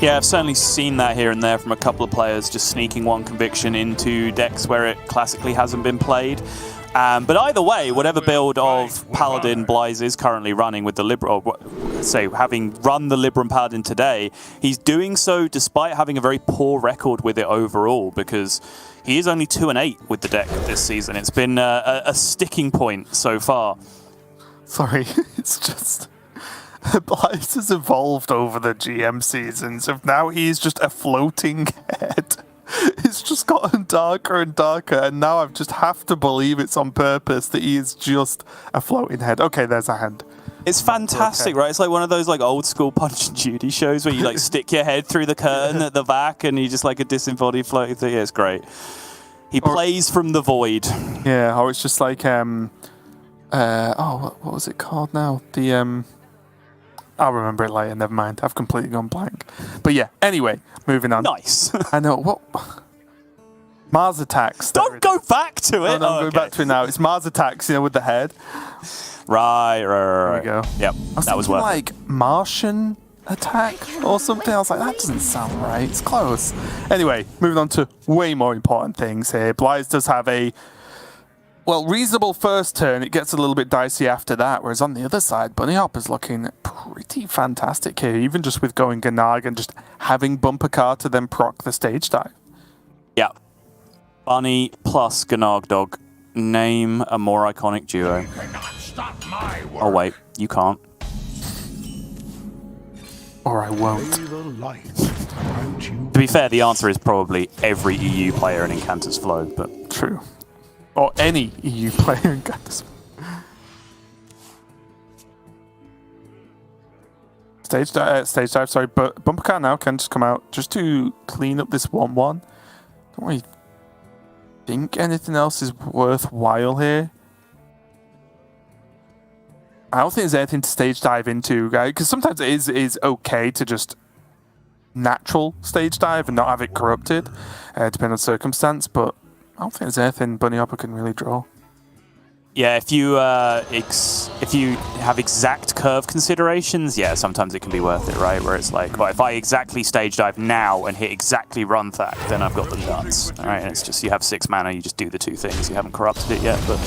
Yeah, I've certainly seen that here and there from a couple of players, just sneaking one conviction into decks where it classically hasn't been played. But either way, whatever build of Paladin Blyze is currently running with the Libra, or say having run the Libram Paladin today, he's doing so despite having a very poor record with it overall, because he is only 2-8 with the deck this season. It's been a sticking point so far. Sorry, it's just... Blyze has evolved over the GM seasons. Of now he's just a floating head. It's just gotten darker and darker, and now I just have to believe it's on purpose that he is just a floating head. Okay, there's a hand. It's fantastic, right? It's like one of those like old school Punch and Judy shows where you like stick your head through the curtain at the back and you just like a disembodied floating thing. Yeah, it's great. He plays from the void. Yeah, or it's just like what was it called now? The I'll remember it later, never mind. I've completely gone blank. But yeah, anyway, moving on. Nice. I know, what? Mars Attacks. Don't go back to it. No, I'm going back to it now. It's Mars Attacks, with the head. Right. There we go. Yep, that was worth like Martian Attack or something. I was like, that doesn't sound right. It's close. Anyway, moving on to way more important things here. Blyze does have a reasonable first turn. It gets a little bit dicey after that, whereas on the other side, Bunnyhoppor's looking pretty fantastic here, even just with going Gannag and just having Bumper Car to then proc the stage dive. Yeah. Bunny plus Gannag Dog. Name a more iconic duo. Oh, wait. You can't. Or I won't. To be fair, the answer is probably every EU player in Incanter's Flow, but... True. Or any EU player in Cantus. Stage dive, sorry, but Bumper Car now can just come out just to clean up this 1-1. Don't really think anything else is worthwhile here. I don't think there's anything to stage dive into, guys, because sometimes it is okay to just natural stage dive and not have it corrupted, depending on circumstance, but I don't think there's anything Bunnyhoppor can really draw. Yeah, if you have exact curve considerations, yeah, sometimes it can be worth it, right? Where it's like, well, if I exactly stage dive now and hit exactly run that, then I've got the nuts, all right? And it's just you have 6 mana, you just do the 2 things. You haven't corrupted it yet, but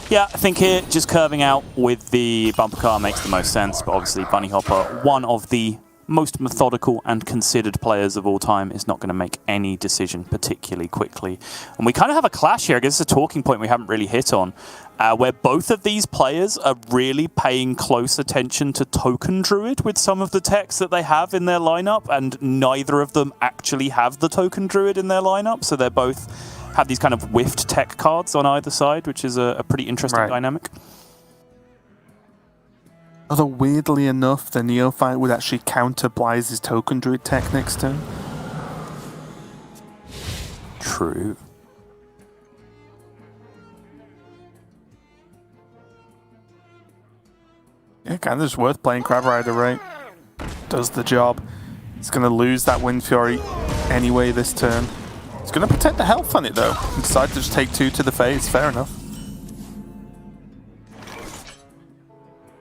yeah, I think here just curving out with the Bumper Car makes the most sense. But obviously, Bunnyhoppor, one of the most methodical and considered players of all time, is not going to make any decision particularly quickly. And we kind of have a clash here. I guess it's a talking point we haven't really hit on, where both of these players are really paying close attention to Token Druid with some of the techs that they have in their lineup, and neither of them actually have the Token Druid in their lineup, so they're both have these kind of whiffed tech cards on either side, which is a pretty interesting dynamic. Although, weirdly enough, the Neophyte would actually counter Blyze's Token Druid tech next turn. True. Yeah, kind of just worth playing Crab Rider, right? Does the job. It's going to lose that Wind Fury anyway this turn. It's going to protect the health on it, though. Decide to just take 2 to the face. Fair enough.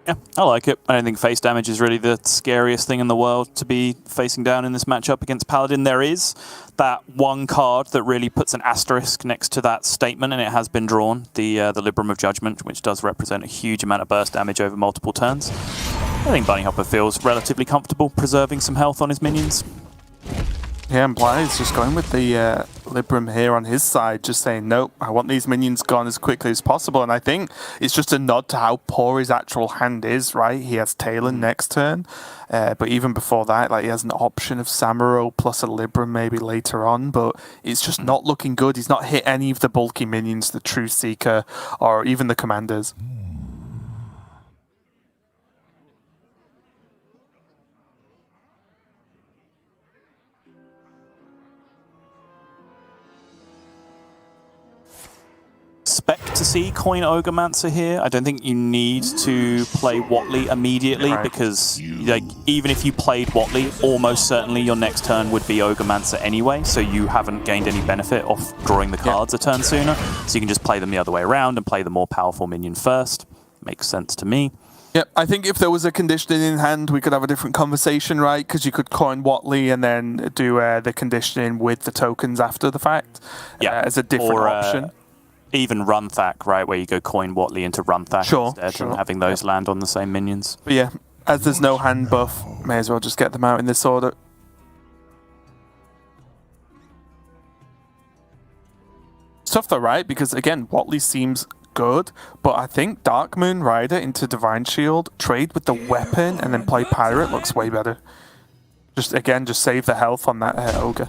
Yeah, I like it. I don't think face damage is really the scariest thing in the world to be facing down in this matchup against Paladin. There is that one card that really puts an asterisk next to that statement, and it has been drawn, the Libram of Judgment, which does represent a huge amount of burst damage over multiple turns. I think Bunnyhoppor feels relatively comfortable preserving some health on his minions. Yeah, and Blyze just going with the Libram here on his side, just saying, nope, I want these minions gone as quickly as possible. And I think it's just a nod to how poor his actual hand is, right? He has Talon next turn, but even before that, like, he has an option of Samuro plus a Libram maybe later on, but it's just not looking good. He's not hit any of the bulky minions, the True Seeker, or even the Commanders. Expect to see Coin Ogremancer here. I don't think you need to play Watley immediately, because like, even if you played Watley, almost certainly your next turn would be Ogremancer anyway, so you haven't gained any benefit off drawing the cards a turn sooner. So you can just play them the other way around and play the more powerful minion first. Makes sense to me. Yep, I think if there was a conditioning in hand, we could have a different conversation, right? Because you could coin Watley and then do the conditioning with the tokens after the fact as a different option. Even Runthak, right, where you go coin Watley into Runthak instead and having those land on the same minions. But yeah, as there's no hand buff, may as well just get them out in this order. It's tough though, right? Because again, Watley seems good, but I think Dark Moon Rider into Divine Shield, trade with the weapon, and then play Pirate looks way better. Just save the health on that Ogre.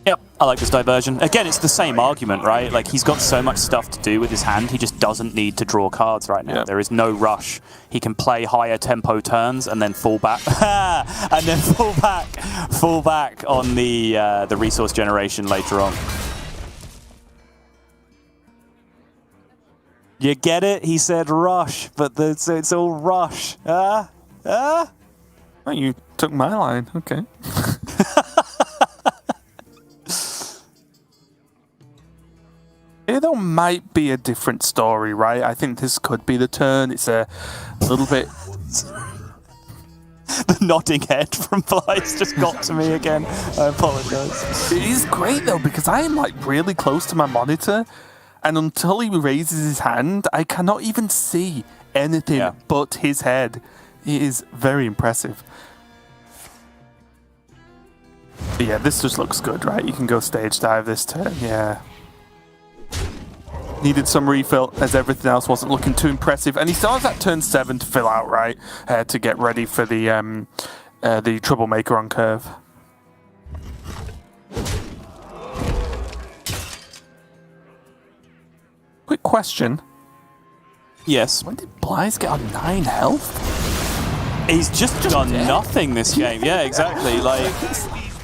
Yep, I like this diversion. Again, it's the same argument, right? Like, he's got so much stuff to do with his hand, he just doesn't need to draw cards right now. Yep. There is no rush. He can play higher tempo turns and then fall back. And then fall back on the resource generation later on. You get it? He said rush, but it's all rush. Oh, you took my line. Okay. Here, though, might be a different story, right? I think this could be the turn. It's a little bit... The nodding head from xBlyzes just got to me again. I apologise. It is great, though, because I am, like, really close to my monitor, and until he raises his hand, I cannot even see anything but his head. It is very impressive. But yeah, this just looks good, right? You can go stage dive this turn, yeah. Needed some refill as everything else wasn't looking too impressive, and he still has that turn 7 to fill out, right, to get ready for the Troublemaker on curve. Quick question. Yes. When did xBlyzes get on 9 health? He's just done nothing this game. Yeah, exactly. Like,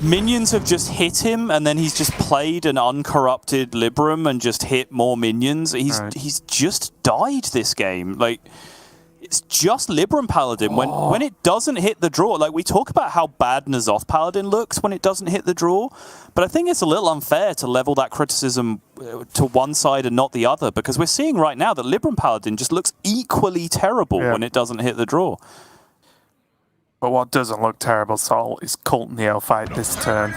minions have just hit him, and then he's just played an uncorrupted Libram and just hit more minions. He's just died this game. Like, it's just Libram Paladin. When it doesn't hit the draw, like, we talk about how bad N'Zoth Paladin looks when it doesn't hit the draw, but I think it's a little unfair to level that criticism to one side and not the other, because we're seeing right now that Libram Paladin just looks equally terrible when it doesn't hit the draw. But what doesn't look terrible, Sol, is Cult Neophyte this turn.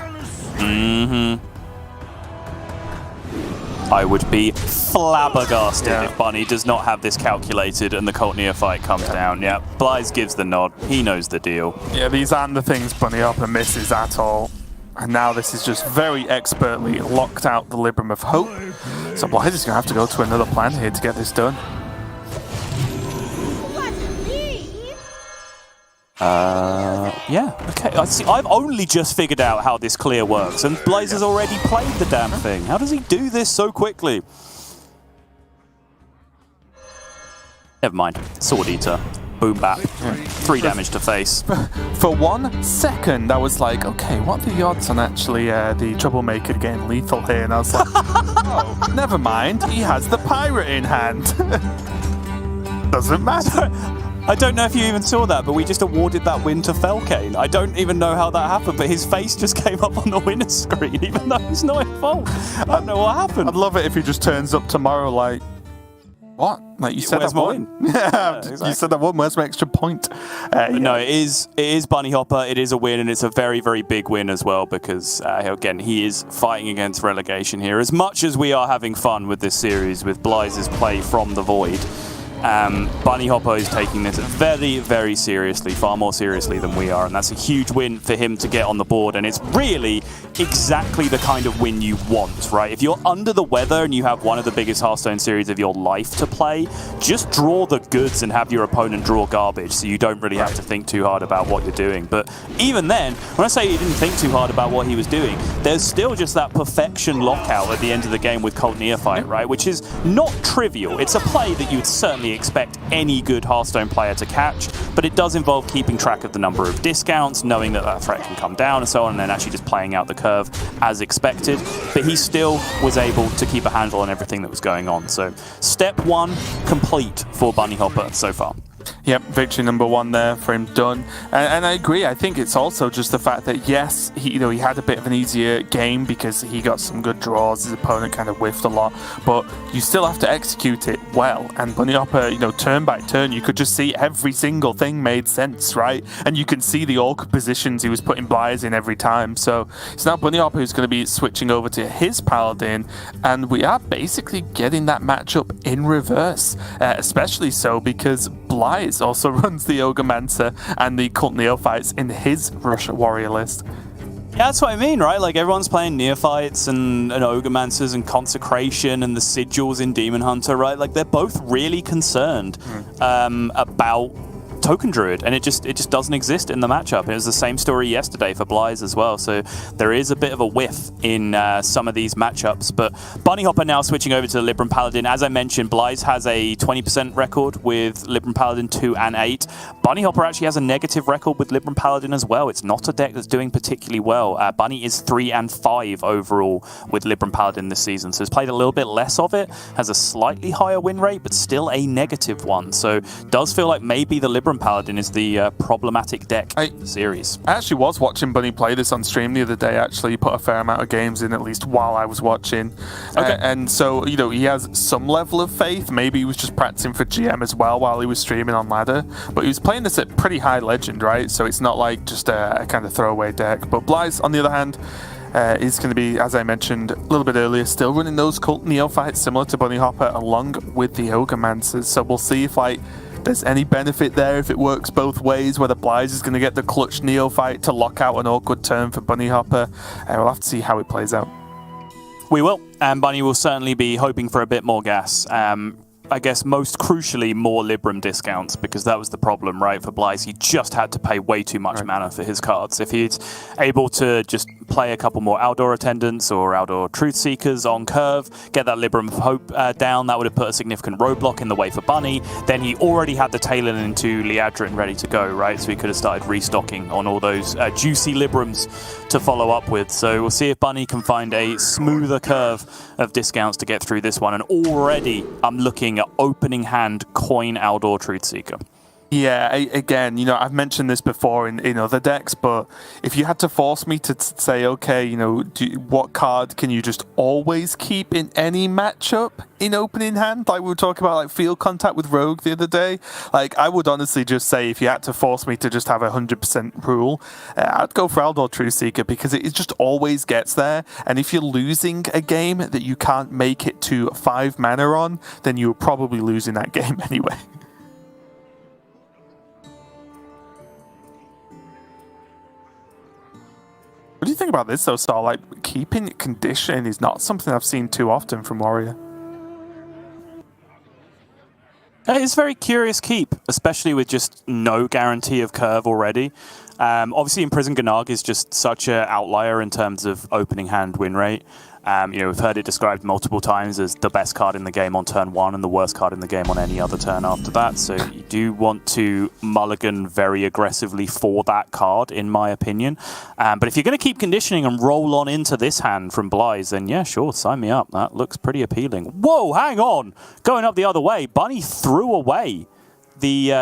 I would be flabbergasted if Bunny does not have this calculated and the Cult Neophyte comes down. Yeah, xBlyzes gives the nod. He knows the deal. Yeah, these aren't the things Bunnyhoppor misses at all. And now this is just very expertly locked out the Libram of Hope. So xBlyzes is going to have to go to another plan here to get this done. Yeah, okay. I see. I've only just figured out how this clear works, and xBlyzes has already played the damn thing. How does he do this so quickly? Never mind. Sword Eater. Boom bap. 3 damage to face. For 1 second, I was like, okay, what are the odds on actually the Troublemaker getting lethal here? And I was like, oh, never mind. He has the Pirate in hand. Doesn't matter. I don't know if you even saw that, but we just awarded that win to Felkane. I don't even know how that happened, but his face just came up on the winner's screen, even though he's not at fault. I don't know what happened. I'd love it if he just turns up tomorrow like, what? Like, you said I won. Yeah, exactly. You said I won. Where's my extra point? No, it is Bunnyhoppor. It is a win, and it's a very, very big win as well, because, again, he is fighting against relegation here. As much as we are having fun with this series, with xBlyzes' play from the void, Bunnyhoppor is taking this very, very seriously, far more seriously than we are, and that's a huge win for him to get on the board, and it's really exactly the kind of win you want, right? If you're under the weather and you have one of the biggest Hearthstone series of your life to play, just draw the goods and have your opponent draw garbage, so you don't really have to think too hard about what you're doing. But even then, when I say he didn't think too hard about what he was doing, there's still just that perfection lockout at the end of the game with Cult Neophyte, right? Which is not trivial. It's a play that you would certainly expect any good Hearthstone player to catch, but it does involve keeping track of the number of discounts, knowing that that threat can come down and so on, and then actually just playing out the curve as expected. But he still was able to keep a handle on everything that was going on. So step 1 complete for Bunnyhoppor so far. Yep, victory number 1 there for him done. And I agree. I think it's also just the fact that, yes, he had a bit of an easier game because he got some good draws. His opponent kind of whiffed a lot, but you still have to execute it well. And Bunnyhoppor, turn by turn, you could just see every single thing made sense, right? And you can see the awkward positions he was putting Blyze in every time. So it's now Bunnyhoppor who's going to be switching over to his Paladin, and we are basically getting that matchup in reverse, especially so because Blyze also runs the Ogremantcer and the Cult Neophytes in his Rush Warrior list. Yeah, that's what I mean, right? Like, everyone's playing Neophytes and Ogremancers and Consecration and the Sigils in Demon Hunter, right? Like, they're both really concerned about Token Druid, and it just doesn't exist in the matchup. It was the same story yesterday for Blyze as well, so there is a bit of a whiff in some of these matchups. But Bunnyhoppor now switching over to the Libram Paladin. As I mentioned, Blyze has a 20% record with Libram Paladin 2 and 8. Bunnyhoppor actually has a negative record with Libram Paladin as well. It's not a deck that's doing particularly well. Bunny is 3 and 5 overall with Libram Paladin this season, so he's played a little bit less of it, has a slightly higher win rate, but still a negative one. So does feel like maybe the Libram Paladin is the problematic deck in the series. I actually was watching Bunny play this on stream the other day. Actually, he put a fair amount of games in, at least while I was watching. Okay. And so, he has some level of faith. Maybe he was just practicing for GM as well while he was streaming on ladder. But he was playing this at pretty high legend, right? So it's not like just a kind of throwaway deck. But Blyze, on the other hand, is going to be, as I mentioned a little bit earlier, still running those Cult Neophytes similar to Bunnyhoppor along with the Ogremancers. So we'll see if there's any benefit there, if it works both ways, whether Blyze is going to get the clutch Neophyte to lock out an awkward turn for Bunnyhoppor. We'll have to see how it plays out. We will, and Bunny will certainly be hoping for a bit more gas. I guess most crucially, more Libram discounts, because that was the problem, right, for Blyze. He just had to pay way too much mana for his cards. If he's able to just play a couple more Outdoor Attendants or Outdoor Truth Seekers on curve, get that Libram of Hope down, that would have put a significant roadblock in the way for Bunny. Then he already had the Talon into Liadrin ready to go, right? So he could have started restocking on all those juicy Librams to follow up with. So we'll see if Bunny can find a smoother curve of discounts to get through this one. And already I'm looking at opening hand coin Outdoor Truth Seeker. Yeah, again, I've mentioned this before in other decks, but if you had to force me to say, okay, what card can you just always keep in any matchup in opening hand? Like we were talking about, like Field Contact with Rogue the other day. Like, I would honestly just say, if you had to force me to just have a 100% rule, I'd go for Outdoor Truth Seeker, because it just always gets there. And if you're losing a game that you can't make it to 5 mana on, then you're probably losing that game anyway. What do you think about this, though, Star? Like, keeping condition is not something I've seen too often from Warrior. It's a very curious keep, especially with just no guarantee of curve already. Obviously, Imprisoned Gnarg is just such an outlier in terms of opening hand win rate. We've heard it described multiple times as the best card in the game on turn 1 and the worst card in the game on any other turn after that. So you do want to mulligan very aggressively for that card, in my opinion. But if you're going to keep conditioning and roll on into this hand from Blyze, then yeah, sure, sign me up. That looks pretty appealing. Whoa, hang on! Going up the other way, Bunny threw away the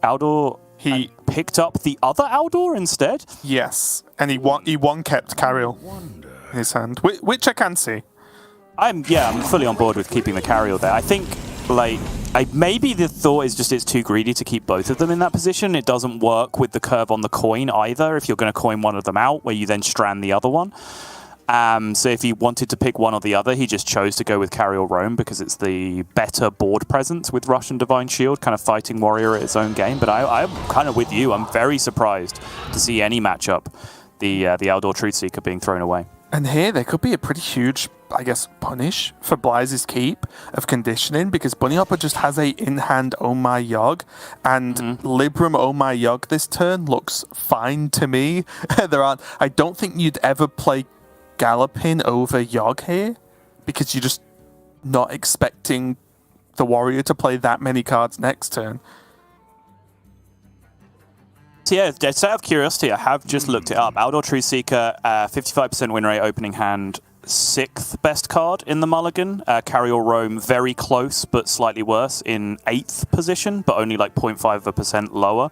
Outdoor. He picked up the other Outdoor instead? Yes, and he one-kept Carriel in his hand, which I can see. I'm fully on board with keeping the Carriel there. I think, maybe the thought is just it's too greedy to keep both of them in that position. It doesn't work with the curve on the coin either, if you're going to coin one of them out, where you then strand the other one. So if he wanted to pick one or the other, he just chose to go with Carriel Roam because it's the better board presence with Rush and Divine Shield, kind of fighting Warrior at its own game. But I'm kind of with you. I'm very surprised to see any matchup, the Outdoor Truth Seeker being thrown away. And here, there could be a pretty huge, I guess, punish for Blyze's keep of conditioning, because Bunnyhoppor just has a in-hand Oh My Yogg, and Libram Oh My Yogg this turn looks fine to me. I don't think you'd ever play Galloping over Yogg here, because you're just not expecting the Warrior to play that many cards next turn. So yeah, just out of curiosity, I have just looked it up. Outdoor Truth Seeker, 55% win rate opening hand, 6th best card in the mulligan. Carry or Roam very close, but slightly worse in 8th position, but only like 0.5% lower.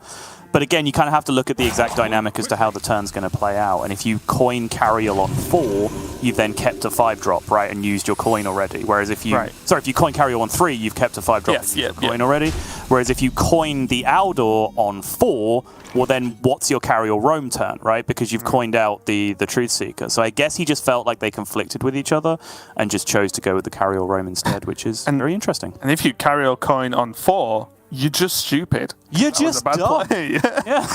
But again, you kind of have to look at the exact dynamic as to how the turn's going to play out. And if you coin Carriel on 4, you've then kept a 5-drop, right, and used your coin already. Whereas if you, if you coin Carriel on 3, you've kept a 5-drop and used your coin already. Whereas if you coin the Aldor on 4, well then what's your Carriel Roam turn, right? Because you've coined out the Truth Seeker. So I guess he just felt like they conflicted with each other and just chose to go with the Carriel Roam instead, which is very interesting. And if you Carriel coin on 4, you're just stupid. You're just dumb. Yeah.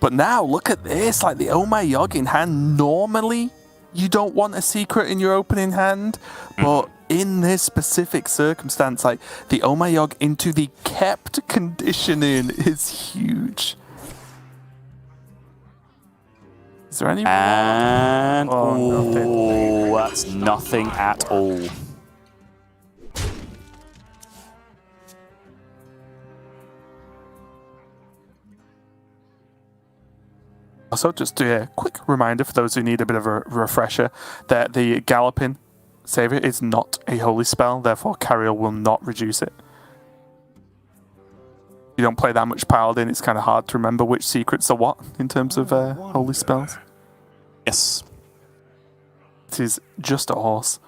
But now, look at this. Like the Oh My Yogg in hand. Normally, you don't want a secret in your opening hand. But in this specific circumstance, like the Oh My Yogg into the kept conditioning is huge. Is there any more? And nothing. That's nothing at all. Also, just a quick reminder for those who need a bit of a refresher that the Galloping Savior is not a holy spell, therefore Carriel will not reduce it. You don't play that much Paladin, it's kind of hard to remember which secrets are what in terms of holy spells. Yes. It is just a horse.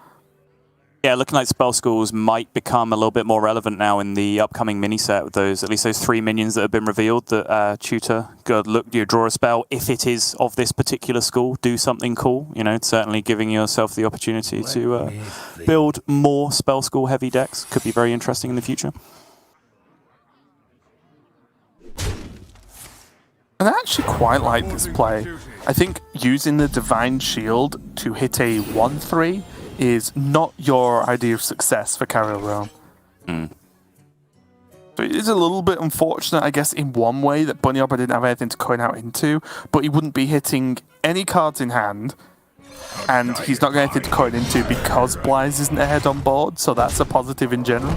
Yeah, looking like spell schools might become a little bit more relevant now in the upcoming mini set with those, at least those 3 minions that have been revealed that tutor, go look, you draw a spell. If it is of this particular school, do something cool. You know, certainly giving yourself the opportunity to build more spell school heavy decks could be very interesting in the future. And I actually quite like this play. I think using the Divine Shield to hit a 1/3 is not your idea of success for Carriel Realm. So it is a little bit unfortunate, I guess, in one way that Bunnyhoppor didn't have anything to coin out into, but he wouldn't be hitting any cards in hand, and he's not got anything to coin into because xBlyzes isn't ahead on board, so that's a positive in general.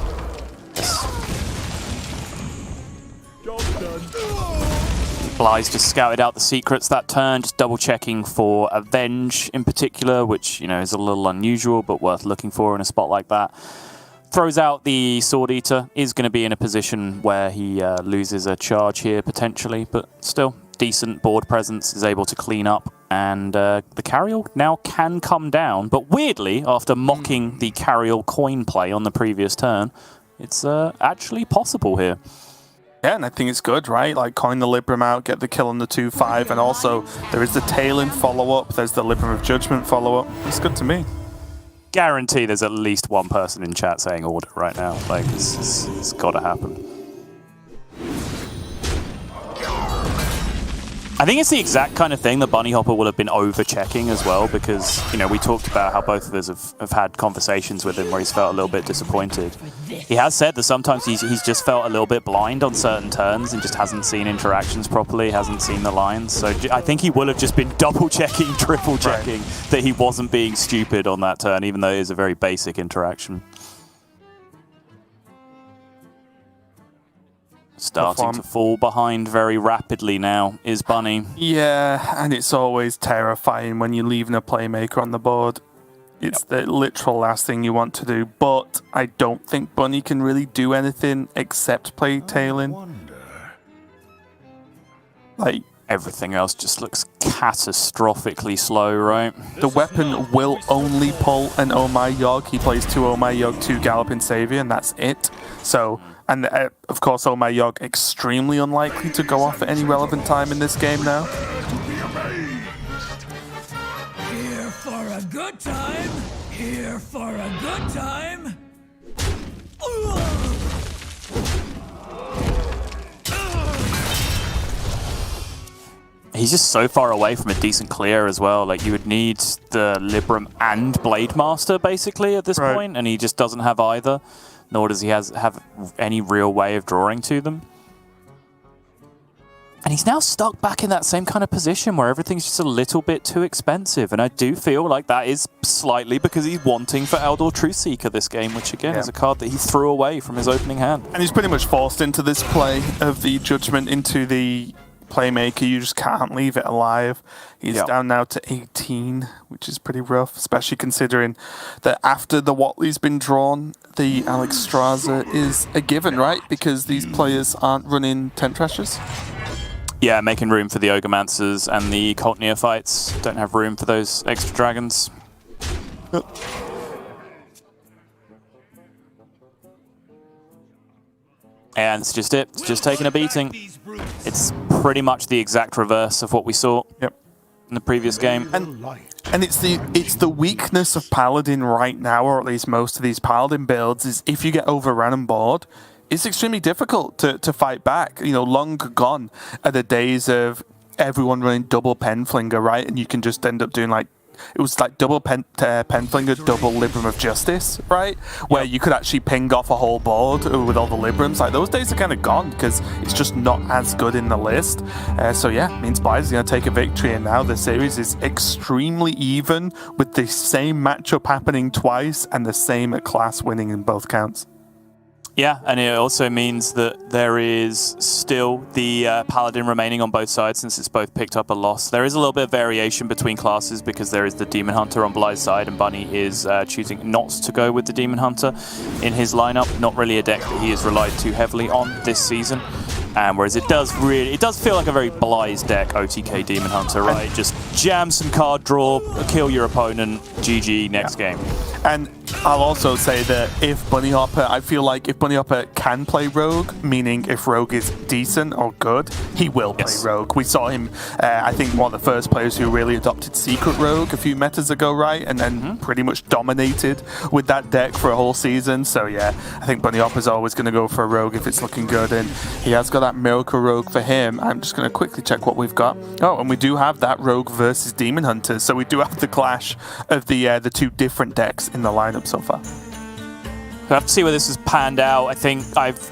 xBlyzes just scouted out the secrets that turn, just double checking for Avenge in particular, which, you know, is a little unusual but worth looking for in a spot like that. Throws out the Sword Eater, is going to be in a position where he loses a charge here potentially, but still decent board presence, is able to clean up, and the Carriel now can come down, but weirdly, after mocking the Carriel coin play on the previous turn, it's actually possible here. Yeah, and I think it's good, right? Like, coin the Libram out, get the kill on the 2/5, and also there is the Tailin follow-up, there's the Libram of Judgment follow-up. It's good to me. Guarantee there's at least one person in chat saying order right now. Like, it's got to happen. I think it's the exact kind of thing that Bunnyhoppor will have been over-checking as well, because, you know, we talked about how both of us have had conversations with him where he's felt a little bit disappointed. He has said that sometimes he's just felt a little bit blind on certain turns and just hasn't seen interactions properly, hasn't seen the lines. So I think he will have just been double-checking, triple-checking that he wasn't being stupid on that turn, even though it is a very basic interaction. Starting to fall behind very rapidly now is Bunny. Yeah, and it's always terrifying when you're leaving a playmaker on the board. It's the literal last thing you want to do, but I don't think Bunny can really do anything except play Tailin. Like, everything else just looks catastrophically slow, right? The weapon will only pull an Oh My Yogg. He plays 2 Oh My Yogg, 2 Galloping Savior, and that's it. So, and of course, Oh My Yogg extremely unlikely to go off at any relevant time in this game now. Here for a good time. Here for a good time. He's just so far away from a decent clear as well. Like, you would need the Libram and Blademaster, basically, at this point, and he just doesn't have either, nor does he have any real way of drawing to them. And he's now stuck back in that same kind of position where everything's just a little bit too expensive, and I do feel like that is slightly because he's wanting for Eldor Truthseeker this game, which, again, is a card that he threw away from his opening hand. And he's pretty much forced into this play of the Judgment into the playmaker. You just can't leave it alive. He's Yeah. down now to 18, which is pretty rough, especially considering that after the Watley's been drawn, the Alex Straza is a given, right? Because these players aren't running Tent Trashers. Yeah, making room for the Grandmasters and the Cult Neophytes. Don't have room for those extra dragons. And it's just it. It's just taking a beating. It's pretty much the exact reverse of what we saw in the previous game. And it's the weakness of Paladin right now, or at least most of these Paladin builds, is if you get overrun and board, it's extremely difficult to fight back. You know, long gone are the days of everyone running double Penflinger, right? And you can just end up doing like, it was like double Penflinger, double Libram of Justice, right? Where you could actually ping off a whole board with all the Librams. Like, those days are kind of gone because it's just not as good in the list. So yeah, means xBlyzes is going to take a victory, and now the series is extremely even with the same matchup happening twice and the same class winning in both counts. Yeah, and it also means that there is still the Paladin remaining on both sides, since it's both picked up a loss. There is a little bit of variation between classes because there is the Demon Hunter on Bly's side, and Bunny is choosing not to go with the Demon Hunter in his lineup. Not really a deck that he has relied too heavily on this season. Whereas it does feel like a very Bly's deck, OTK Demon Hunter, right? Just jam some card draw, kill your opponent, GG, next game. And I'll also say that if Bunnyhoppor, I feel like if Bunnyhoppor can play Rogue, meaning if Rogue is decent or good, he will play Rogue. We saw him, I think, one of the first players who really adopted Secret Rogue a few metas ago, right? And then pretty much dominated with that deck for a whole season. So yeah, I think Bunnyhoppor's always going to go for a Rogue if it's looking good. And he has got that Miracle Rogue for him. I'm just going to quickly check what we've got. Oh, and we do have that Rogue versus Demon Hunter. So we do have the clash of the two different decks in the lineup so far. We'll have to see where this has panned out. I think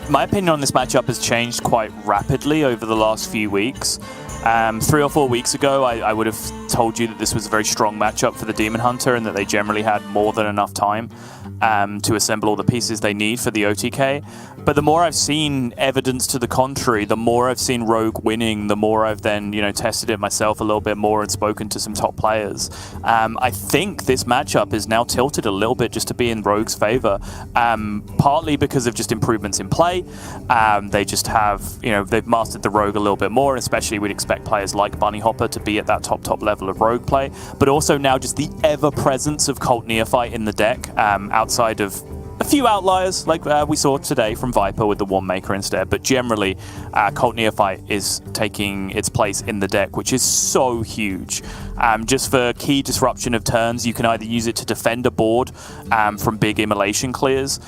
my opinion on this matchup has changed quite rapidly over the last few weeks. 3 or 4 weeks ago, I would have told you that this was a very strong matchup for the Demon Hunter and that they generally had more than enough time to assemble all the pieces they need for the OTK. But the more I've seen evidence to the contrary, the more I've seen Rogue winning, the more I've then, tested it myself a little bit more and spoken to some top players. I think this matchup is now tilted a little bit just to be in Rogue's favor, partly because of just improvements in play. They just have, they've mastered the Rogue a little bit more, especially we'd expect players like Bunnyhoppor to be at that top level of Rogue play, but also now just the ever-presence of Cult Neophyte in the deck, outside of a few outliers, like we saw today from Viper with the One Maker instead, but generally, Cult Neophyte is taking its place in the deck, which is so huge. Just for key disruption of turns, you can either use it to defend a board from big immolation clears,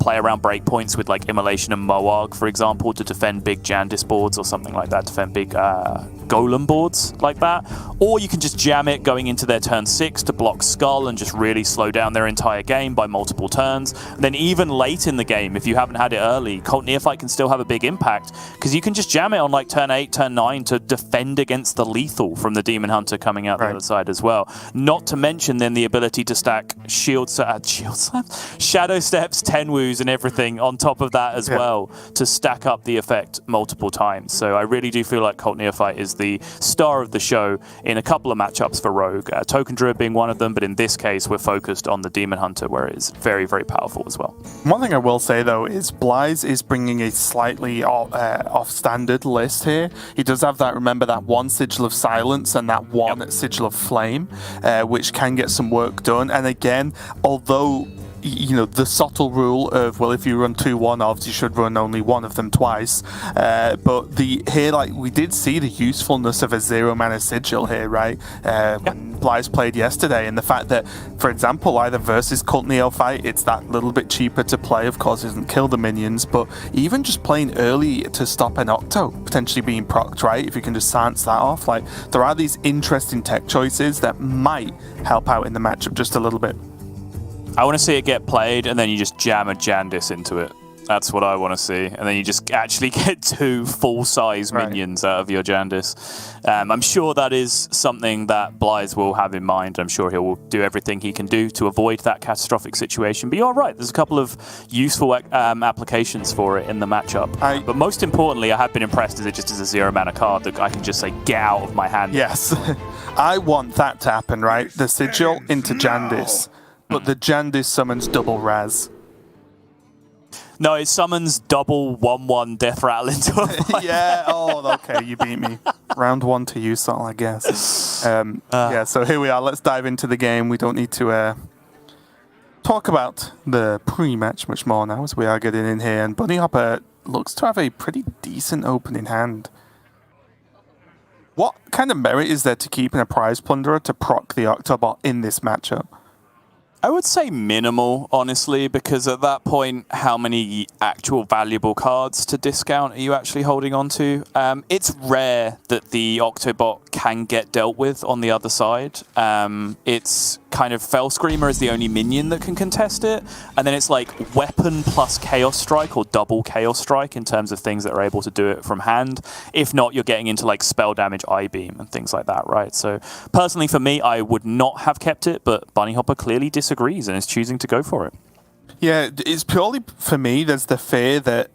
play around breakpoints with like immolation and Moarg, for example, to defend big Jandis boards or something like that, defend big Golem boards like that. Or you can just jam it going into their turn 6 to block Skull and just really slow down their entire game by multiple turns. Then even late in the game, if you haven't had it early, Cult Neophyte can still have a big impact because you can just jam it on like turn 8, turn 9 to defend against the lethal from the Demon Hunter coming out the other side as well. Not to mention then the ability to stack Shadow Steps, Tenwus and everything on top of that as well to stack up the effect multiple times. So I really do feel like Cult Neophyte is the star of the show in a couple of matchups for Rogue. Token Druid being one of them, but in this case we're focused on the Demon Hunter where it is very, very powerful as well. One thing I will say though is xBlyzes is bringing a slightly off-standard list here. He does have that, remember, that one Sigil of Silence and that one Sigil of Flame, which can get some work done. And again, although the subtle rule of, well, if you run 2 one-offs, you should run only one of them twice. But here, like, we did see the usefulness of a 0-mana Sigil here, right? When xBlyzes played yesterday, and the fact that, for example, either versus Cult Neophyte, it's that little bit cheaper to play. Of course, it doesn't kill the minions, but even just playing early to stop an Octo potentially being procced, right? If you can just silence that off, like, there are these interesting tech choices that might help out in the matchup just a little bit. I want to see it get played, and then you just jam a Jandis into it. That's what I want to see. And then you just actually get 2 full-size minions out of your Jandis. I'm sure that is something that Blyze will have in mind. I'm sure he'll do everything he can do to avoid that catastrophic situation. But you're right, there's a couple of useful applications for it in the matchup. But most importantly, I have been impressed as it just is a 0-mana card that I can just say, get out of my hand. Yes. I want that to happen, right? The Sigil into Jandis, but the Jandis summons double Raz. No, it summons double 1/1 Death Rattle into a fight. Yeah, okay, you beat me. Round 1 to you, Sol, I guess. Yeah, so here we are. Let's dive into the game. We don't need to talk about the pre-match much more now, as we are getting in here. And Bunnyhoppor looks to have a pretty decent opening hand. What kind of merit is there to keeping a Prize Plunderer to proc the Octobot in this matchup? I would say minimal, honestly, because at that point, how many actual valuable cards to discount are you actually holding on to? It's rare that the Octobot can get dealt with on the other side. It's kind of Fell Screamer is the only minion that can contest it, and then it's like weapon plus Chaos Strike or double Chaos Strike in terms of things that are able to do it from hand. If not, you're getting into like spell damage, Eye Beam, and things like that, right? So personally for me, I would not have kept it, but Bunnyhoppor clearly disagrees and is choosing to go for it. Yeah, it's purely for me, there's the fear that,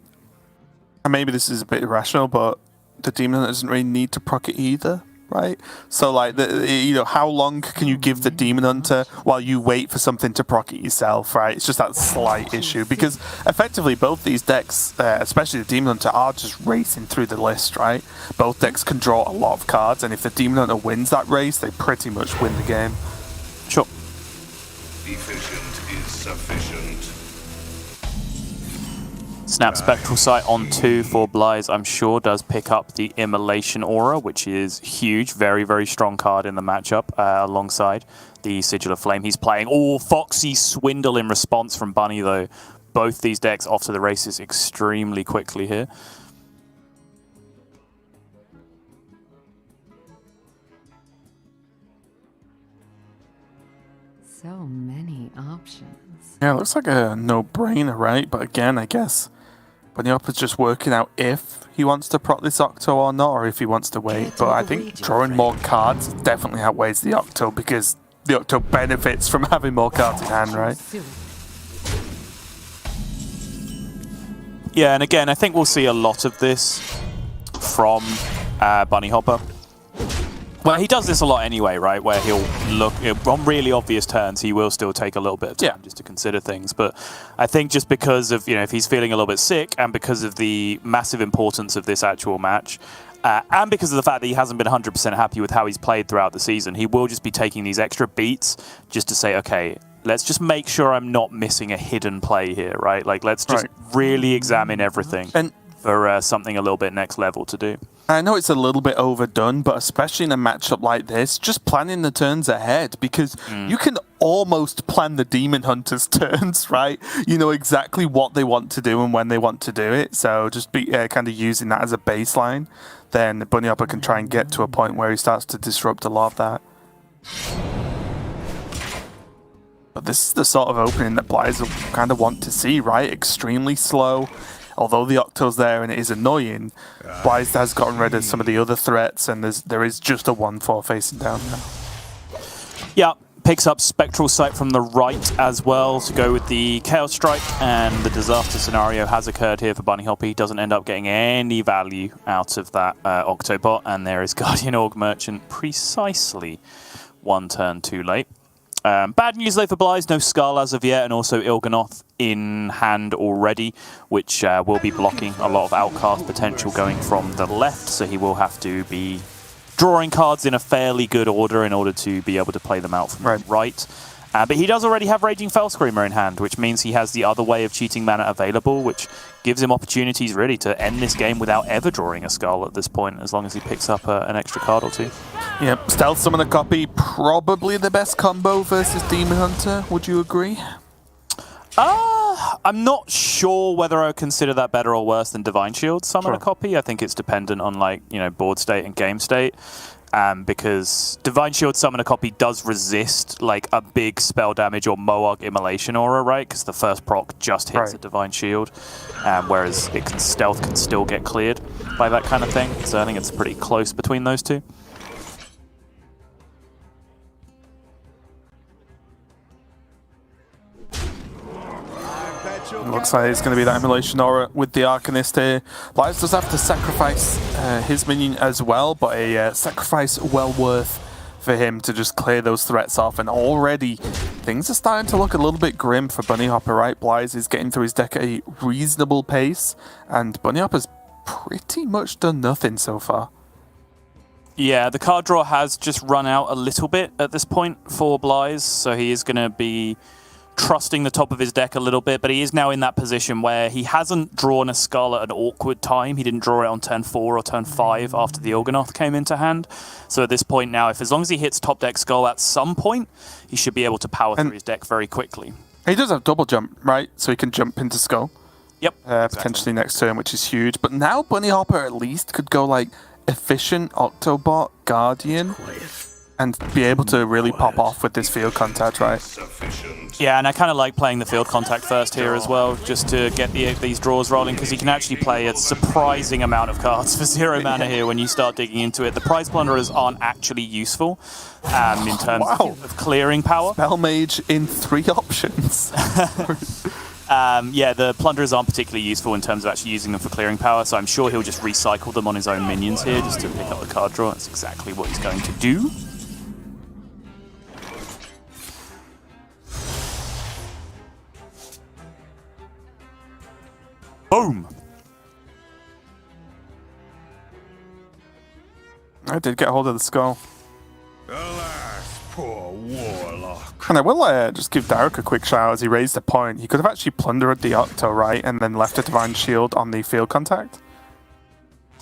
and maybe this is a bit irrational, but the Demon Hunter doesn't really need to proc it either. Right, so like how long can you give the Demon Hunter while you wait for something to proc it yourself? Right, it's just that slight issue because effectively both these decks, especially the Demon Hunter, are just racing through the list. Right, both decks can draw a lot of cards, and if the Demon Hunter wins that race, they pretty much win the game. Sure. Efficient is sufficient. Snap Spectral Sight on 2 for Blyze, I'm sure, does pick up the Immolation Aura, which is huge. Very, very strong card in the matchup alongside the Sigil of Flame he's playing. Oh, Foxy Swindle in response from Bunny, though. Both these decks off to the races extremely quickly here. So many options. Yeah, it looks like a no-brainer, right? But again, I guess Bunnyhoppor's just working out if he wants to proc this Octo or not, or if he wants to wait. But I think drawing more cards definitely outweighs the Octo because the Octo benefits from having more cards in hand, right? Yeah, and again, I think we'll see a lot of this from Bunnyhoppor. Well, he does this a lot anyway, right? Where he'll look on really obvious turns, he will still take a little bit of time just to consider things. But I think just because of, if he's feeling a little bit sick and because of the massive importance of this actual match, and because of the fact that he hasn't been 100% happy with how he's played throughout the season, he will just be taking these extra beats just to say, okay, let's just make sure I'm not missing a hidden play here, right? Like, let's just really examine everything for something a little bit next level to do. I know it's a little bit overdone, but especially in a matchup like this, just planning the turns ahead, because you can almost plan the Demon Hunter's turns, right? You know exactly what they want to do and when they want to do it, so just be kind of using that as a baseline. Then Bunnyhoppor can try and get to a point where he starts to disrupt a lot of that. But this is the sort of opening that Blyze will kind of want to see, right? Extremely slow. Although the Octo's there and it is annoying, Blyze has gotten rid of some of the other threats, and there is just a 1/4 facing down now. Yeah, picks up Spectral Sight from the right as well to go with the Chaos Strike, and the disaster scenario has occurred here for Bunnyhoppor. He doesn't end up getting any value out of that Octobot, and there is Guardian Org Merchant precisely 1 turn too late. Bad news though for Blyze, no Skull as of yet, and also Il'gynoth in hand already, which will be blocking a lot of outcast potential going from the left, so he will have to be drawing cards in a fairly good order in order to be able to play them out from the right. But he does already have Raging Fell Screamer in hand, which means he has the other way of cheating mana available, which gives him opportunities really to end this game without ever drawing a Skull at this point, as long as he picks up an extra card or two. Yep, Stealth Summoner Copy, probably the best combo versus Demon Hunter, would you agree? I'm not sure whether I would consider that better or worse than Divine Shield Summoner Copy. I think it's dependent on board state and game state. Because Divine Shield Summoner Copy does resist like a big spell damage or Moog Immolation Aura, right? Because the first proc just hits a Divine Shield, whereas Stealth can still get cleared by that kind of thing. So I think it's pretty close between those two. Looks like it's going to be that Immolation Aura with the Arcanist here. Blizes does have to sacrifice his minion as well, but a sacrifice well worth for him to just clear those threats off. And already things are starting to look a little bit grim for Bunnyhoppor, right? Blyze is getting through his deck at a reasonable pace, and Bunnyhopper's pretty much done nothing so far. Yeah, the card draw has just run out a little bit at this point for Blyze, so he is going to be trusting the top of his deck a little bit, but he is now in that position where he hasn't drawn a Skull at an awkward time. He didn't draw it on turn 4 or turn 5 after the Organoth came into hand. So at this point now, as long as he hits top deck Skull at some point, he should be able to power through his deck very quickly. He does have double jump, right? So he can jump into Skull. Yep. Potentially next turn, which is huge. But now Bunnyhoppor at least could go like efficient Octobot Guardian and be able to really pop off with this field contact, right? Yeah, and I kind of like playing the field contact first here as well, just to get these draws rolling, because you can actually play a surprising amount of cards for 0 mana here when you start digging into it. The Prize Plunderers aren't actually useful in terms of clearing power. Spell Mage in 3 options. Yeah, the Plunderers aren't particularly useful in terms of actually using them for clearing power, so I'm sure he'll just recycle them on his own minions here just to pick up the card draw. That's exactly what he's going to do. Boom! I did get hold of the Skull. Alas, poor warlock. And I will just give Derek a quick shout as he raised a point. He could have actually plundered the Octo, right? And then left a Divine Shield on the field contact.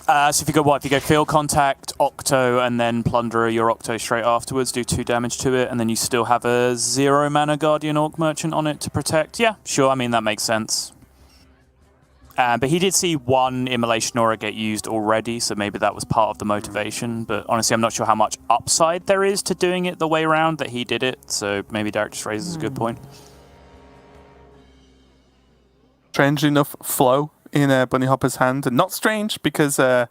So if you go field contact, Octo, and then Plunderer your Octo straight afterwards, do 2 damage to it, and then you still have a 0 mana Guardian Orc Merchant on it to protect. Yeah, sure, I mean, that makes sense. But he did see 1 Immolation Aura get used already, so maybe that was part of the motivation. But honestly, I'm not sure how much upside there is to doing it the way around that he did it, so maybe Derek just raises a good point. Strange enough flow in Bunnyhopper's hand, and not strange because we're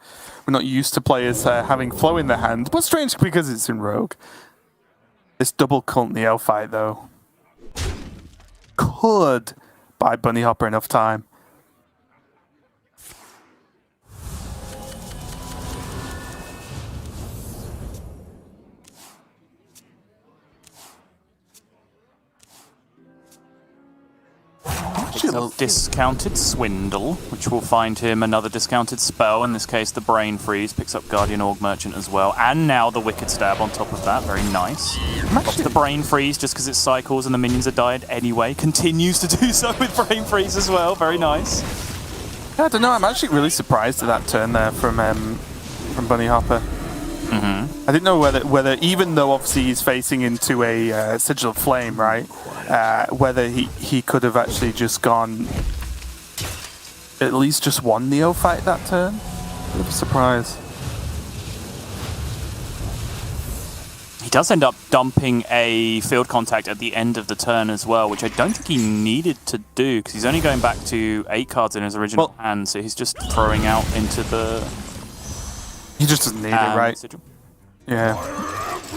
not used to players having flow in their hand, but strange because it's in Rogue. This double Cult Neophyte, though, could buy Bunnyhoppor enough time. Discounted Swindle, which will find him another discounted spell, in this case the Brain Freeze, picks up Guardian Orc Merchant as well, and now the Wicked Stab on top of that, very nice. Pops the Brain Freeze just because it cycles and the minions are died anyway, continues to do so with Brain Freeze as well, very nice. Yeah, I don't know, I'm actually really surprised at that turn there from Bunnyhoppor. I didn't know whether even though obviously he's facing into a Sigil of Flame, right, whether he could have actually just gone at least just 1 Neophyte that turn. Bit of a surprise. He does end up dumping a field contact at the end of the turn as well, which I don't think he needed to do, because he's only going back to 8 cards in his original hand, so he's just throwing out into the... He just doesn't need it, right? Sigil. Yeah.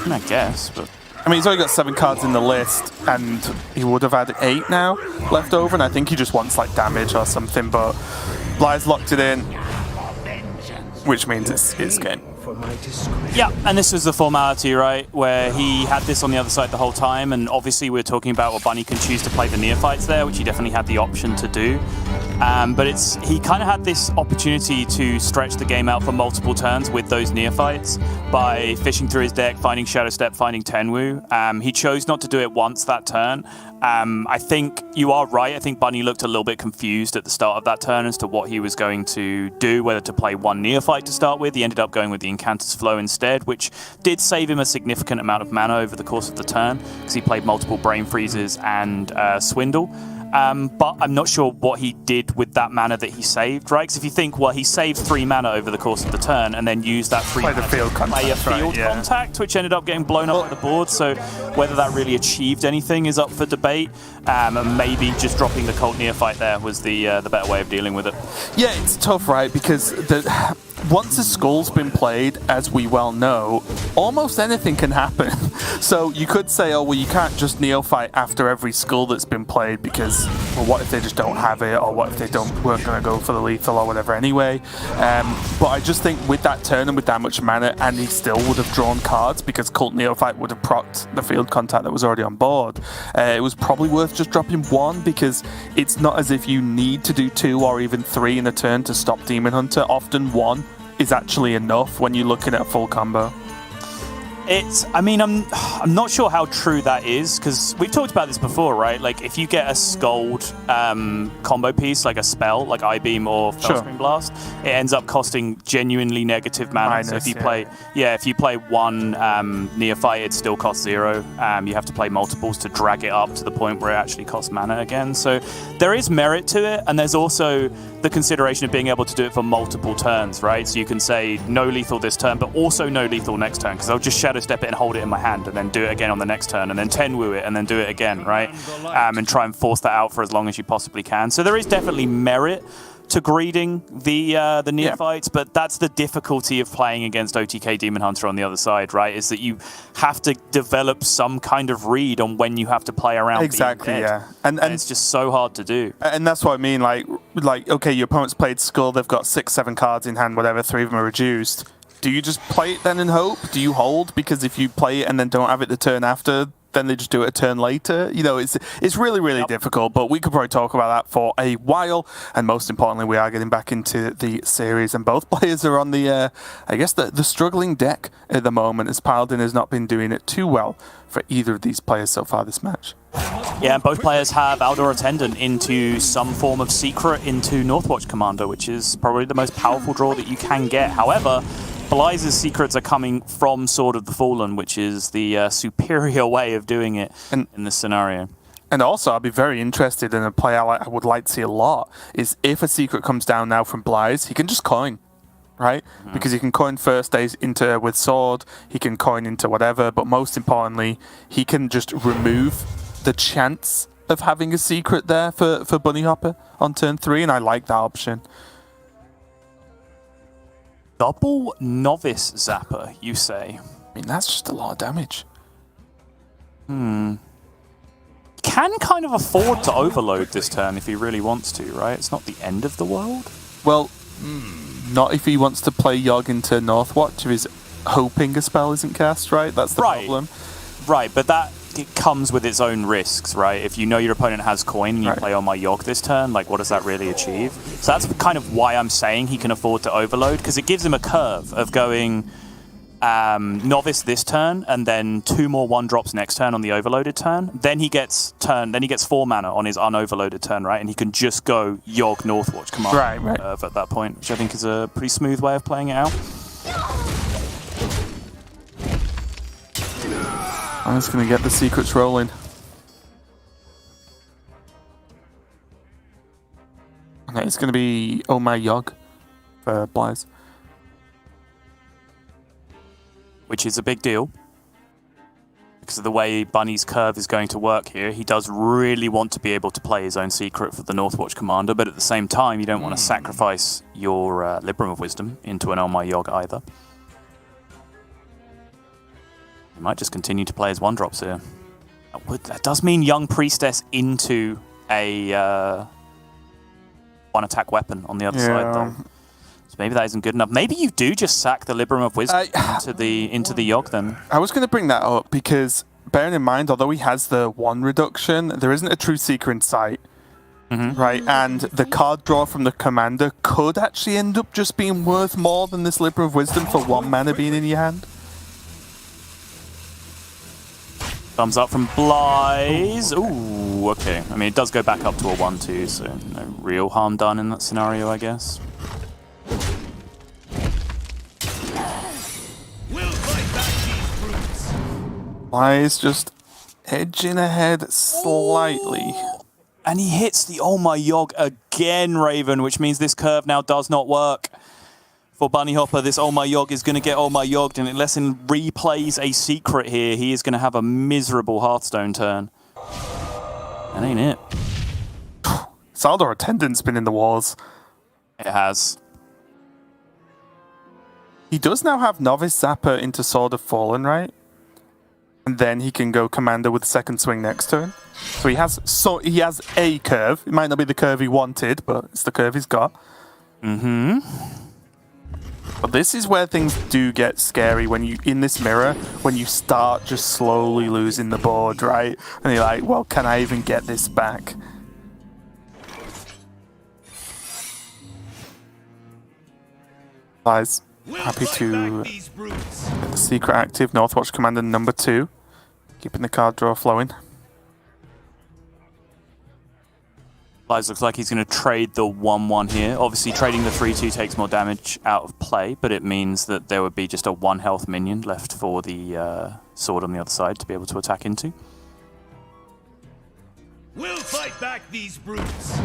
I guess, but... I mean, he's only got 7 cards in the list, and he would have had 8 now left over, and I think he just wants, like, damage or something, but Blyze locked it in, which means it's game. Yeah, and this was the formality, right, where he had this on the other side the whole time, and obviously we're talking about where Bunny can choose to play the Neophytes there, which he definitely had the option to do. But he kind of had this opportunity to stretch the game out for multiple turns with those Neophytes by fishing through his deck, finding Shadow Step, finding Tenwu. He chose not to do it once that turn. I think you are right. I think Bunny looked a little bit confused at the start of that turn as to what he was going to do, whether to play 1 Neophyte to start with. He ended up going with the Incanter's Flow instead, which did save him a significant amount of mana over the course of the turn, because he played multiple Brain Freezes and Swindle. but I'm not sure what he did with that mana that he saved, right? Because if you think, well, he saved 3 mana over the course of the turn and then used that 3 mana to play a field contact, which ended up getting blown up by the board. So whether that really achieved anything is up for debate. And maybe just dropping the Cult Neophyte there was the better way of dealing with it. Yeah, it's tough, right? Because once a Skull's been played, as we well know, almost anything can happen. So you could say, oh, well, you can't just Neophyte after every Skull that's been played because, well, what if they just don't have it, or what if they weren't going to go for the lethal or whatever anyway. But I just think with that turn and with that much mana, and he still would have drawn cards because Cult Neophyte would have procced the field contact that was already on board. It was probably worth just dropping 1 because it's not as if you need to do 2 or even 3 in a turn to stop Demon Hunter. Often 1 is actually enough when you're looking at a full combo. I'm not sure how true that is, because we've talked about this before, right? Like, if you get a Scald combo piece, like a spell, like Eye-Beam or Fellscream Blast, it ends up costing genuinely negative mana. So if you play 1 Neophyte, it still costs 0. You have to play multiples to drag it up to the point where it actually costs mana again. So there is merit to it, and there's also the consideration of being able to do it for multiple turns, right? So you can say no lethal this turn, but also no lethal next turn, because I'll just Shadow Step it and hold it in my hand, and then do it again on the next turn, and then 10-woo it, and then do it again, right? And try and force that out for as long as you possibly can. So there is definitely merit to greeding the Neophytes, but that's the difficulty of playing against OTK Demon Hunter on the other side, right? Is that you have to develop some kind of read on when you have to play around. Exactly, being dead. And it's just so hard to do. And that's what I mean, like okay, your opponent's played Skull, they've got 6-7 cards in hand, whatever, 3 of them are reduced. Do you just play it then and hope? Do you hold? Because if you play it and then don't have it the turn after, then they just do it a turn later. You know, it's really, really difficult, but we could probably talk about that for a while. And most importantly, we are getting back into the series, and both players are on the, I guess, the struggling deck at the moment, as Paladin has not been doing it too well for either of these players so far this match. Yeah, and both players have Outdoor Attendant into some form of secret into Northwatch Commander, which is probably the most powerful draw that you can get. However, xBlyzes secrets are coming from Sword of the Fallen, which is the superior way of doing it in this scenario. And also, I'd be very interested in a play I would like to see a lot, is if a secret comes down now from xBlyzes, he can just coin, right? Mm-hmm. Because he can coin first days into with Sword, he can coin into whatever, but most importantly, he can just remove the chance of having a secret there for Bunnyhoppor on turn 3, and I like that option. Double Novice Zapper, you say? I mean, that's just a lot of damage. Can kind of afford to overload this turn if he really wants to, right? It's not the end of the world. Well, not if he wants to play Yogg into Northwatch, if he's hoping a spell isn't cast, right? That's the problem. Right, but it comes with its own risks, right? If you know your opponent has coin and you play on my Yogg this turn, like, what does that really achieve? So that's kind of why I'm saying he can afford to overload, because it gives him a curve of going Novice this turn and then 2 more 1-drops next turn on the overloaded turn. Then he gets 4 mana on his unoverloaded turn, right? And he can just go Yogg Northwatch Command at that point, which I think is a pretty smooth way of playing it out. I'm just going to get the secrets rolling. Okay, it's going to be Oh My Yogg for xBlyzes. Which is a big deal, because of the way Bunny's curve is going to work here. He does really want to be able to play his own secret for the Northwatch Commander, but at the same time, you don't want to sacrifice your Libram of Wisdom into an Oh My Yogg either. He might just continue to play his 1-drops here. That does mean Young Priestess into a 1-attack weapon on the other side, though. So maybe that isn't good enough. Maybe you do just sack the Libram of Wisdom into the Yogg then. I was going to bring that up because, bearing in mind, although he has the 1 reduction, there isn't a true Seeker in sight. Right, and the card draw from the commander could actually end up just being worth more than this Libram of Wisdom for 1 mana being in your hand. Thumbs up from xBlyzes. Ooh, okay. I mean, it does go back up to a 1-2, so no real harm done in that scenario, I guess. xBlyzes just edging ahead slightly. And he hits the Oh My Yog again, Raven, which means this curve now does not work. For Bunnyhoppor, this Oh My Yog is going to get Oh My Yogged, and unless he replays a secret here, he is going to have a miserable Hearthstone turn. That ain't it. Saldor attendance been in the walls. It has. He does now have Novice Zapper into Sword of Fallen, right? And then he can go Commander with second swing next turn. So he has a curve. It might not be the curve he wanted, but it's the curve he's got. Mm-hmm. But this is where things do get scary when you, in this mirror, when you start just slowly losing the board, right? And you're like, well, can I even get this back? Guys, happy to get the secret active. Northwatch Commander number 2. Keeping the card draw flowing. xBlyzes looks like he's going to trade the 1-1 here. Obviously, trading the 3-2 takes more damage out of play, but it means that there would be just a 1 health minion left for the sword on the other side to be able to attack into. We'll fight back these brutes.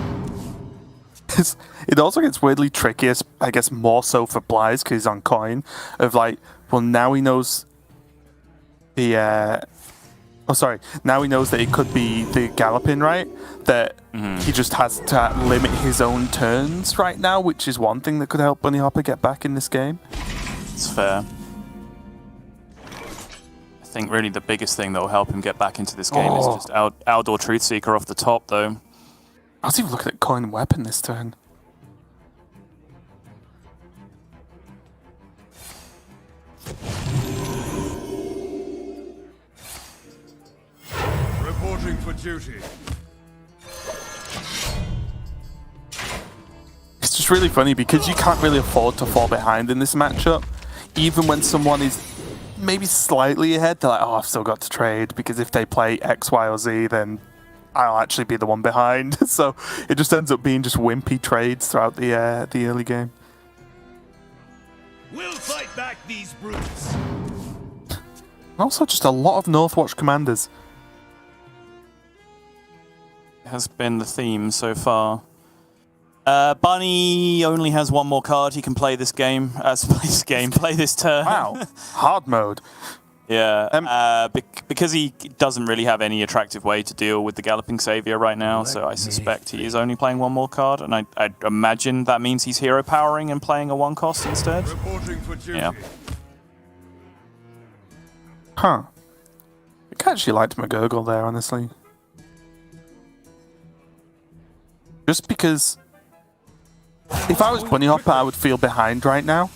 It also gets weirdly tricky, I guess more so for Blyze because he's on coin, of like, well, now he knows the... now he knows that it could be the Galloping, right? That he just has to limit his own turns right now, which is one thing that could help Bunnyhoppor get back in this game. It's fair. I think really the biggest thing that will help him get back into this game is just Outdoor Truthseeker off the top, though. I was even looking at coin weapon this turn. Reporting for duty. It's just really funny because you can't really afford to fall behind in this matchup. Even when someone is maybe slightly ahead, they're like, oh, I've still got to trade, because if they play X, Y, or Z, then I'll actually be the one behind. So it just ends up being just wimpy trades throughout the early game. We'll fight back these brutes. Also, just a lot of Northwatch commanders. Has been the theme so far. Bunny only has 1 more card he can play this game. Play this turn. Wow, hard mode. Yeah, because he doesn't really have any attractive way to deal with the Galloping Savior right now, so I suspect he is only playing 1 more card, and I'd imagine that means he's hero powering and playing a 1 cost instead. Reporting for duty. Yeah. Huh. I actually liked McGurgle there, honestly. Just because if I was Bunnyhoppor, I would feel behind right now.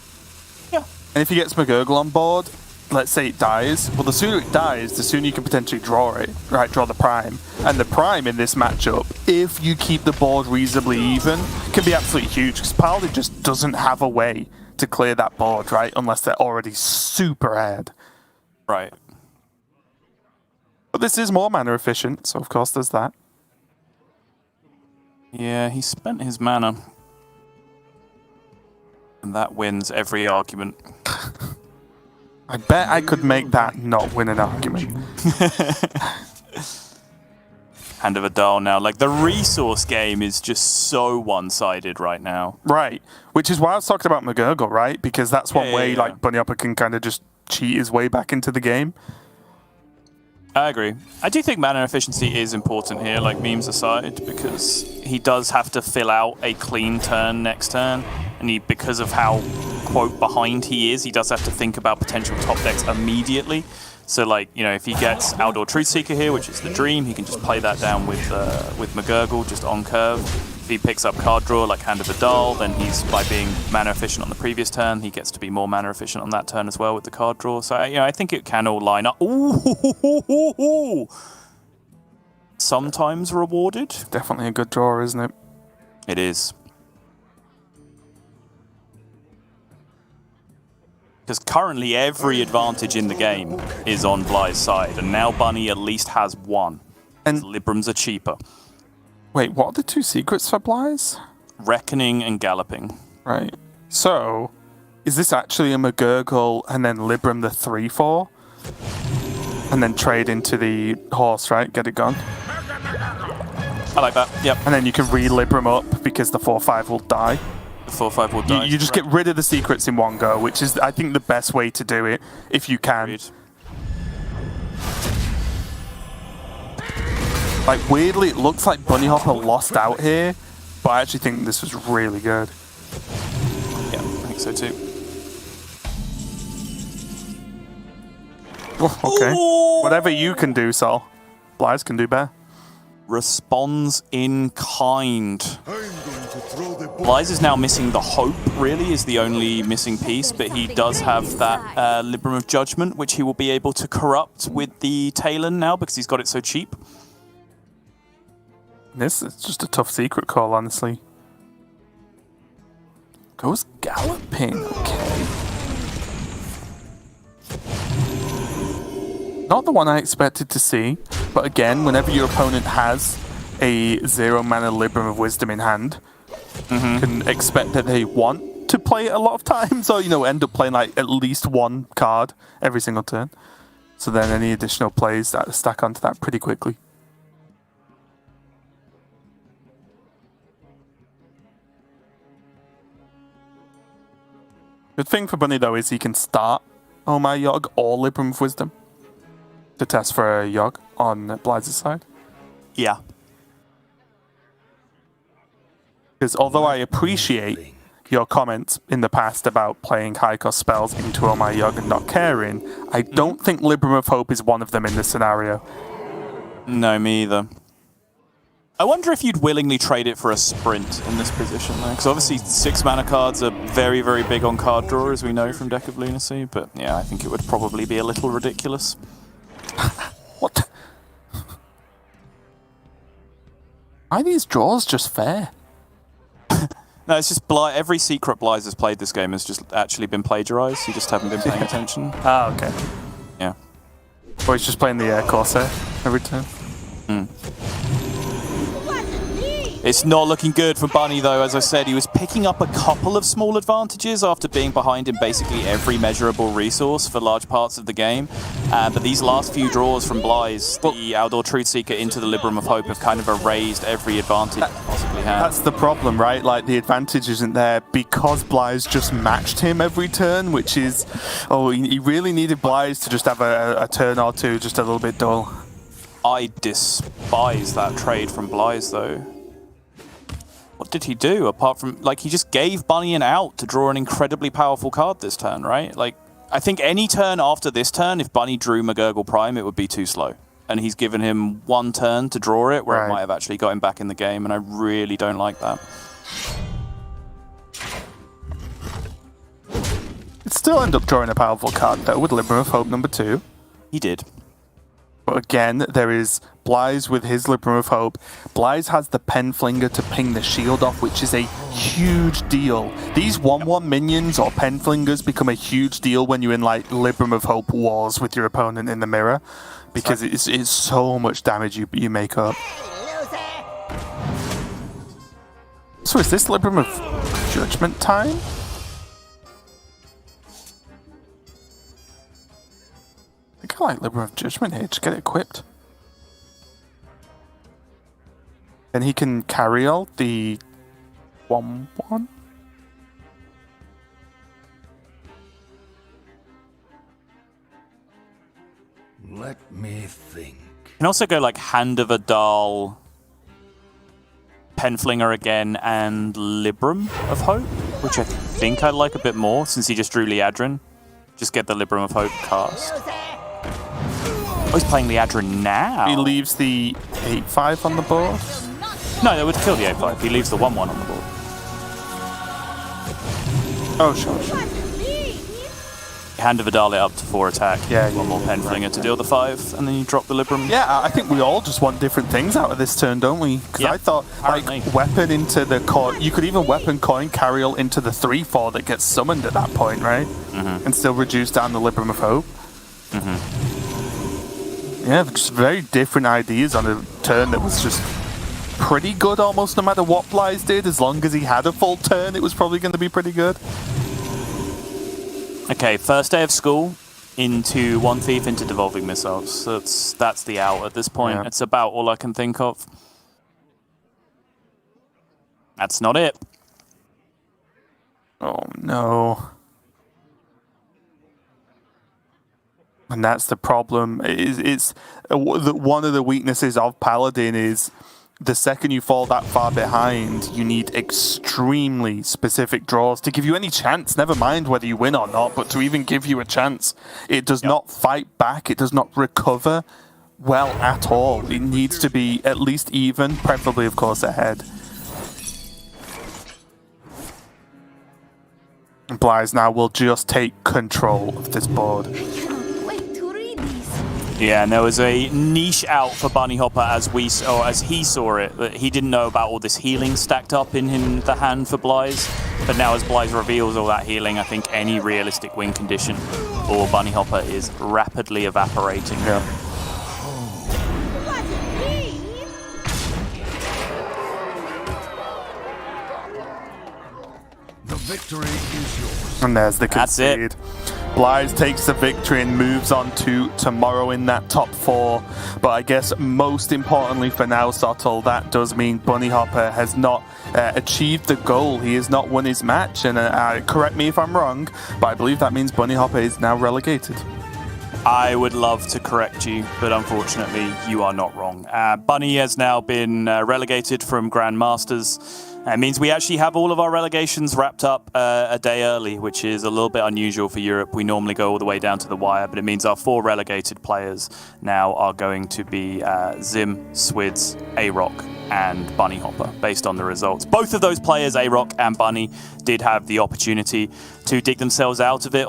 Yeah. And if he gets McGurgle on board, let's say it dies, well, the sooner it dies, the sooner you can potentially draw it, right? Draw the Prime. And the Prime in this matchup, if you keep the board reasonably even, can be absolutely huge, because Paladin just doesn't have a way to clear that board, right? Unless they're already super ahead. Right. But this is more mana efficient, so of course there's that. Yeah, he spent his mana. And that wins every argument. I bet I could make that not win an argument. Hand of a Dial now. Like, the resource game is just so one-sided right now. Right. Which is why I was talking about McGurgle, right? Because that's one way, like, Bunnyhoppor can kind of just cheat his way back into the game. I agree. I do think mana efficiency is important here, like, memes aside, because he does have to fill out a clean turn next turn, and because of how, quote, behind he is, he does have to think about potential top decks immediately. So, like, you know, if he gets Outdoor Truthseeker here, which is the dream, he can just play that down with McGurgle, just on curve. If he picks up card draw, like Hand of the Dial, then he's, by being mana efficient on the previous turn, he gets to be more mana efficient on that turn as well with the card draw. So, you know, I think it can all line up. Ooh! Sometimes rewarded. Definitely a good draw, isn't it? It is. Because currently every advantage in the game is on xBlyzes' side, and now Bunny at least has 1. And Librams are cheaper. Wait, what are the 2 secrets for xBlyzes? Reckoning and Galloping. Right. So, is this actually a McGurgle and then Libram the 3/4? And then trade into the horse, right? Get it gone. I like that. Yep. And then you can re-Libram up because the 4-5 will die. The 4-5 will die. You just get rid of the secrets in one go, which is, I think, the best way to do it, if you can. Agreed. Like, weirdly, it looks like Bunnyhoppor lost out here, but I actually think this was really good. Yeah, I think so too. Oh, okay. Ooh. Whatever you can do, Sol, Blyze can do better. Responds in kind. Xbylyzes is now missing the hope, really, is the only missing piece, but he does have that Libram of Judgment, which he will be able to corrupt with the Talon now because he's got it so cheap. This is just a tough secret call, honestly. Goes galloping, okay. Not the one I expected to see, but again, whenever your opponent has a 0-mana Libram of Wisdom in hand, you can expect that they want to play it a lot of times, or, you know, end up playing like at least one card every single turn. So then any additional plays that stack onto that pretty quickly. Good thing for Bunny, though, is he can start Oh My Yogg or Libram of Wisdom to test for a Yogg on Xbylyzes' side. Yeah. Because although I appreciate your comments in the past about playing high-cost spells into Oh My Yogg and not caring, I don't think Libram of Hope is one of them in this scenario. No, me either. I wonder if you'd willingly trade it for a sprint in this position, though, because obviously 6-mana cards are very, very big on card draw, as we know from Deck of Lunacy, but yeah, I think it would probably be a little ridiculous. What? Are these draws just fair? No, it's just every secret Xbylyzes has played this game has just actually been plagiarized, you just haven't been paying attention. Ah, okay. Yeah. Or he's just playing the Corsair every turn. It's not looking good for Bunny, though. As I said, he was picking up a couple of small advantages after being behind in basically every measurable resource for large parts of the game. But these last few draws from Xbylyzes, the Outdoor Truthseeker into the Libram of Hope, have kind of erased every advantage he possibly had. That's the problem, right? Like, the advantage isn't there because Xbylyzes just matched him every turn, which is... Oh, he really needed Xbylyzes to just have a turn or two just a little bit dull. I despise that trade from Xbylyzes, though. What did he do apart from, like, he just gave Bunny an out to draw an incredibly powerful card this turn, right? Like, I think any turn after this turn, if Bunny drew McGurgle Prime, it would be too slow. And he's given him one turn to draw it, where it might have actually got him back in the game, and I really don't like that. It still end up drawing a powerful card, though, with Libram of Hope number 2. He did. But again, there is Xbylyzes with his Libram of Hope. Xbylyzes has the Pen Flinger to ping the shield off, which is a huge deal. These 1/1 minions or Pen Flingers become a huge deal when you're in like Libram of Hope wars with your opponent in the mirror, because it's so much damage you make up. So is this Libram of Judgment time? I think I like Libram of Judgment here, just get it equipped. Then he can carry all the 1/1. Let me think. You can also go like Hand of Adal, Penflinger again, and Libram of Hope, which I think I like a bit more since he just drew Liadrin. Just get the Libram of Hope cast. Oh, he's playing Liadrin now. He leaves the 8/5 on the board. No, that would kill the 8/5. He leaves the 1/1 on the board. Oh, sure. Hand of Adal it up to 4 attack. Yeah, one more Penflinger to deal the 5, and then you drop the Libram. Yeah, I think we all just want different things out of this turn, don't we? Because I thought, apparently. like, weapon into the coin. You could even weapon coin carriel into the 3/4 that gets summoned at that point, right? And still reduce down the Libram of Hope. Yeah, just very different ideas on a turn that was just pretty good almost no matter what Xbylyzes did. As long as he had a full turn, it was probably going to be pretty good. Okay, first day of school into One Thief into Devolving Missiles. So that's the out at this point. Yeah. It's about all I can think of. That's not it. Oh, no. And that's the problem. It's one of the weaknesses of Paladin is the second you fall that far behind, you need extremely specific draws to give you any chance, never mind whether you win or not, but to even give you a chance. It does not fight back, it does not recover well at all. It needs to be at least even, preferably, of course, ahead. And Blyze now will just take control of this board. Yeah, and there was a niche out for Bunnyhoppor as he saw it. That he didn't know about all this healing stacked up in the hand for Blyze. But now as Blyze reveals all that healing, I think any realistic win condition for Bunnyhoppor is rapidly evaporating. Yeah. The victory is yours. And there's the That's concede. it. Blyze takes the victory and moves on to tomorrow in that top 4. But I guess most importantly for now, Sottle, that does mean Bunnyhoppor has not achieved the goal. He has not won his match. And correct me if I'm wrong, but I believe that means Bunnyhoppor is now relegated. I would love to correct you, but unfortunately you are not wrong. Bunny has now been relegated from Grandmasters. It means we actually have all of our relegations wrapped up a day early, which is a little bit unusual for Europe. We normally go all the way down to the wire, but it means our 4 relegated players now are going to be Zim, Swids, A-Rock, and Bunnyhoppor, based on the results. Both of those players, A-Rock and Bunny, did have the opportunity to dig themselves out of it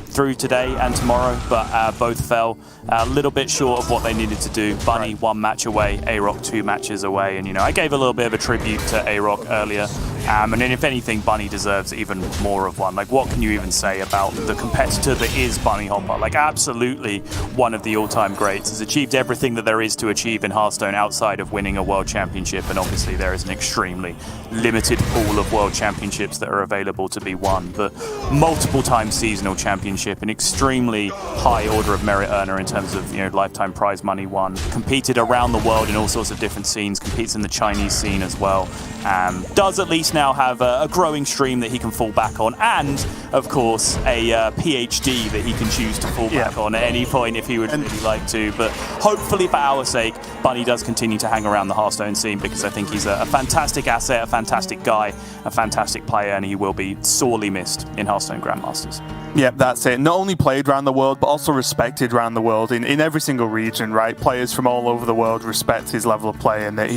through today and tomorrow, but both fell a little bit short of what they needed to do. Bunny 1 match away, A-Rock 2 matches away, and I gave a little bit of a tribute to A-Rock earlier, and then if anything, Bunny deserves even more of one. Like, what can you even say about the competitor that is Bunnyhoppor? Like, absolutely one of the all-time greats, has achieved everything that there is to achieve in Hearthstone outside of winning a World Championship, and obviously there is an extremely limited pool of World Championships that are available to be won. The multiple-time seasonal championship, an extremely high order of merit earner in terms of lifetime prize money won, competed around the world in all sorts of different scenes, competes in the Chinese scene as well, does at least now have a growing stream that he can fall back on, and of course a PhD that he can choose to fall back on at any point if he would really like to. But hopefully for our sake, Bunny does continue to hang around the Hearthstone scene, because I think he's a fantastic asset, a fantastic guy, a fantastic player, and he will be sorely missed in Hearthstone Grandmasters. Yep, that's it. Not only played around the world, but also respected around the world in every single region, right? Players from all over the world respect his level of play, and that he